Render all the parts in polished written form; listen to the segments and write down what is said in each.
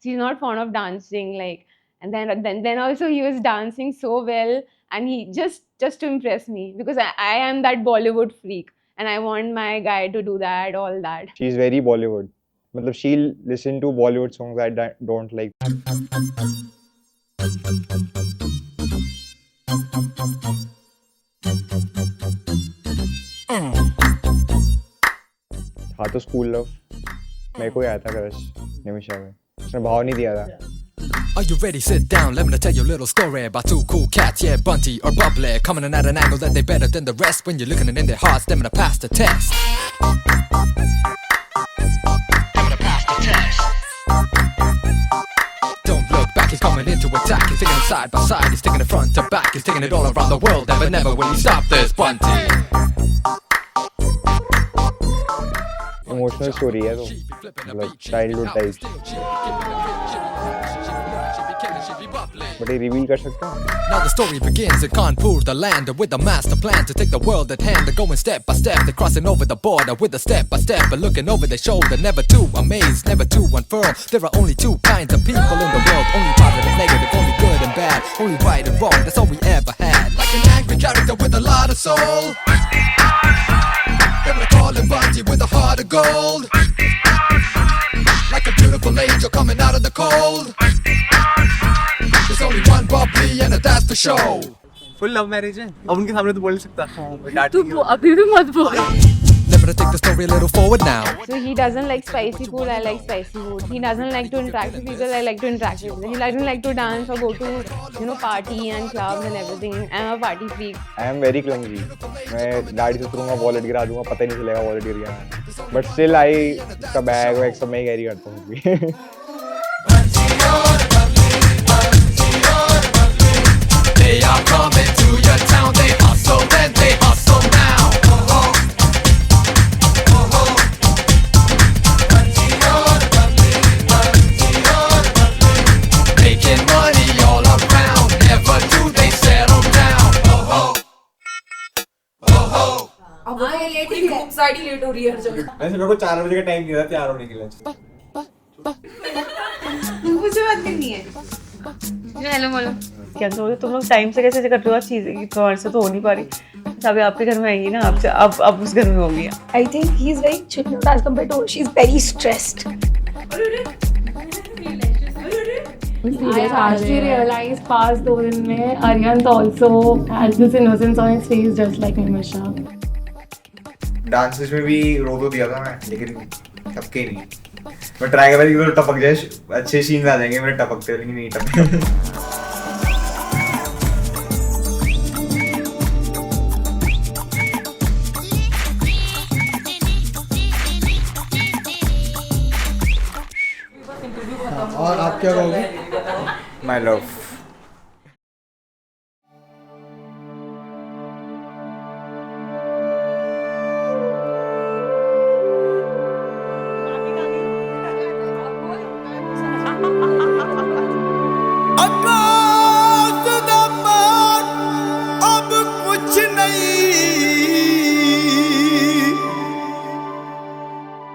she's not fond of dancing, like. And then also he was dancing so well, and he just to impress me, because I am that Bollywood freak, and I want my guy to do that, all that. She's very Bollywood. मतलब she'll listen to Bollywood songs I don't like. था तो school love, मेरे को ही आया था crush Nimisha में, उसने भाव नहीं दिया था. Are you ready? Sit down, let me tell you a little story about two cool cats, yeah, Bunty or Bubbly, coming in at an angle that they better than the rest. When you're looking in their hearts, them gonna pass the test. Don't look back, he's coming into attack. He's taking it side by side, he's taking it front to back. He's taking it all around the world, never will he stop this Bunty. Emotional story है तो मतलब childhood type, but ये reveal कर सकता है. Now the story begins in Kanpur, the land with a master plan to take the world at hand. They're going step by step, they're crossing over the border with a step by step, but looking over their shoulder, never too amazed, never too unfurled. There are only two kinds of people in the world, only positive, negative, only good and bad, only right and wrong, that's all we ever had. Like an angry character with a lot of soul, they would call him Bunty with a heart of gold. Like a beautiful angel coming out of the cold. There's only one Bubbly and that's for show. Full love marriage है, अब उनके सामने तो बोल नहीं सकता. तू अभी भी मत बोल. Let me take the story a little forward now. So he doesn't like spicy food, I like spicy food. He doesn't like to interact with people, I like to interact with them. He doesn't like to dance or go to, party and clubs and everything. I'm a party freak. I am very clumsy. मैं गाड़ी से उतरूंगा, wallet गिरा दूंगा, पता ही नहीं चलेगा wallet गिर गया. बट स्टिल उसका बैग वैग सब मैं ही कैरी करता हूँ. They are coming to your town, they hustle and they hustle now. Making money all around, never do they settle down. अब ये लेट ही घूम साइड लेट हो रही है हर जगह. वैसे मेरे को 4 बजे का टाइम दिया था तैयार होने के लिए. मुझे बात करनी है. हेलो बोलो. क्या बोले तुम लोग टाइम से कैसे कर रहे हो आज चीजें, तुम्हारे से तो हो नहीं पा रही. अभी आपके घर में आएंगी ना, आपसे अब उस घर में होगी. I think he is very chill as compared to her. She is very stressed. I actually realized past 2 दिन में Aryant also has this innocence on his face just like Nimisha. Dances में भी रो तो दिया था मैं, लेकिन टपके नहीं. मैं ट्राई कर रहा था कि तो टपक जाए, अच्छे सीन आ जाएंगे मेरे टपकते, लेकिन नहीं टपके. और आप क्या कहोगे? My love.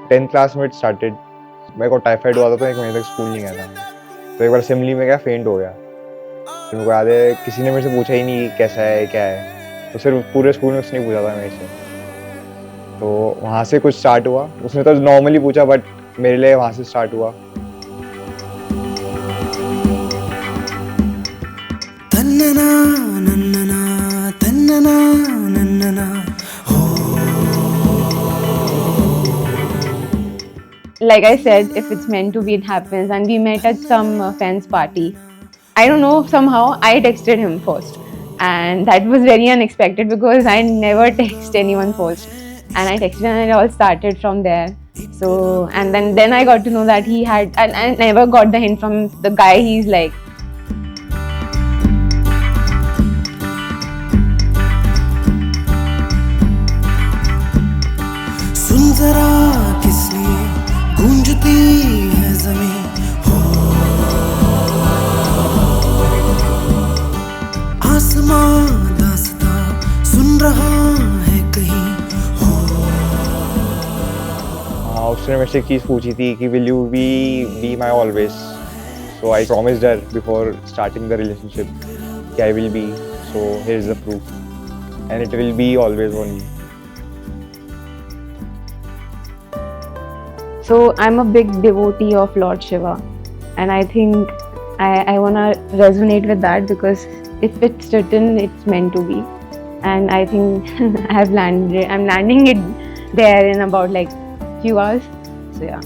टेंथ क्लास में इट स्टार्टेड. मेरे को टाइफाइड हुआ था तो 1 महीने तक स्कूल नहीं गया था. तो एक बार असेंबली में क्या फेंट हो गया. तो मेरे को याद है किसी ने मेरे से पूछा ही नहीं कैसा है क्या है, तो सिर्फ पूरे स्कूल में उसने पूछा था मेरे से. तो वहाँ से कुछ स्टार्ट हुआ. उसने तो नॉर्मली पूछा, बट मेरे लिए वहाँ से स्टार्ट हुआ. तन्नना नन्नना तन्नना नन्नना. Like I said, if it's meant to be, it happens. And we met at some friend's party. I don't know, somehow I texted him first. And that was very unexpected because I never text anyone first. And I texted him and it all started from there. So, and then I got to know that he had, and I never got the hint from the guy he's like. सुन जरा किस लिए गूंजती है ज़मीं, हो आसमां दास्तां सुन रहा है कहीं, हो. हाँ, उसने मेरे से एक चीज़ पूछी थी कि will you be my always. So I promised her before starting the relationship that I will be. So here's the proof, and it will be always only. So I'm a big devotee of Lord Shiva, and I think I wanna resonate with that because if it's written, it's meant to be. And I think I'm landing it there in about like few hours. So yeah.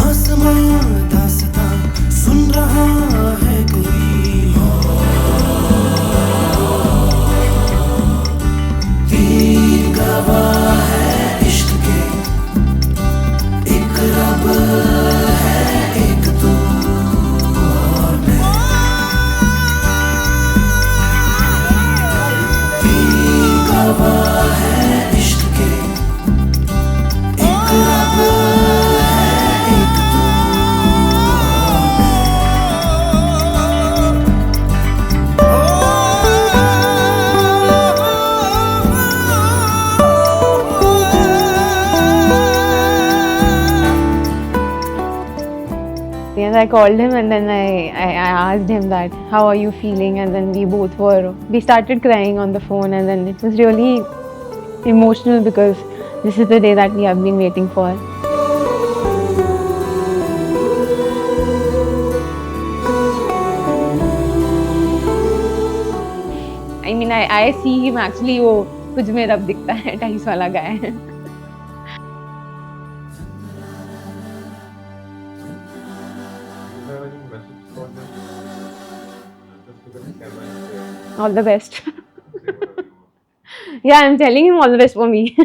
आसमां दास्तां सुन रहा है कोई तीर गवाह है इश्क के एक रब है एक तू और मैं तीर गवाह है इश्क के एक रब Yes, I called him and then I asked him that how are you feeling, and then we started crying on the phone, and then it was really emotional because this is the day that we have been waiting for. I mean, I see him actually वो कुछ में रब दिखता है टाइस वाला गाय है. All the best. Yeah, I'm telling him all the best for me.